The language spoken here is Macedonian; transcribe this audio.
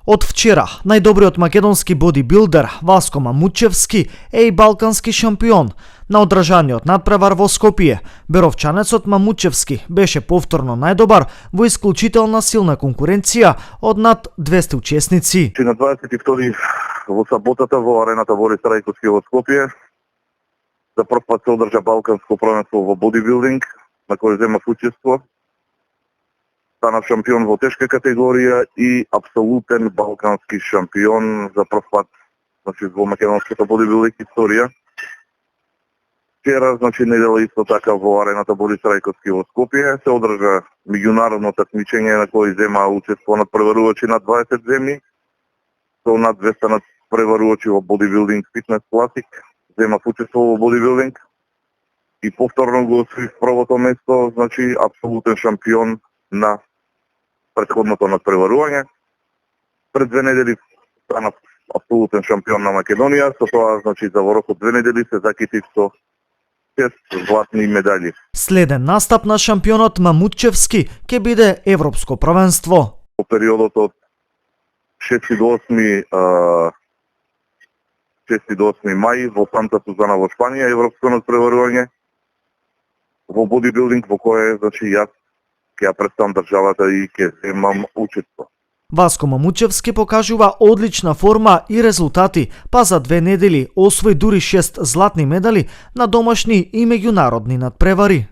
Од вчера, најдобриот македонски бодибилдер Васко Мамучевски е и балкански шампион. На одржаниот надпревар во Скопје, беровчанецот Мамучевски беше повторно најдобар во исклучителна силна конкуренција од над 200 учесници. На 22 во саботата во арената Борис Трајковски во Скопје за прв пат се одржа балканско првенство во бодибилдинг, на кој земав учество. Стана шампион во тешка категорија и апсолутен балкански шампион за прв пат во македонската бодибилдинг историја. Вчера, недела исто така во арената Борис Трајковски во Скопје се одржа меѓународно такмичење на кој зема учество надпреварувачи на 20 земји, со над 200 надпреварувачи во бодибилдинг фитнес класик, зема учество во бодибилдинг и повторно го освои првото место, апсолутен шампион на претходното надпреварување. Пред 2 недели стана апсолутен шампион на Македонија, со тоа за во рок од 2 недели се закитив со 6 златни медали. Следен настап на шампионот Мамучевски ќе биде европско првенство. Во периодот од 6 до 8 мај во Санта Сузана во Шпанија европско надпреварување во бодибилдинг во кое јас ќе ја представам државата и ќе земам учество. Васко Мамучевски покажува одлична форма и резултати, па за 2 недели освои дури 6 златни медали на домашни и меѓународни надпревари.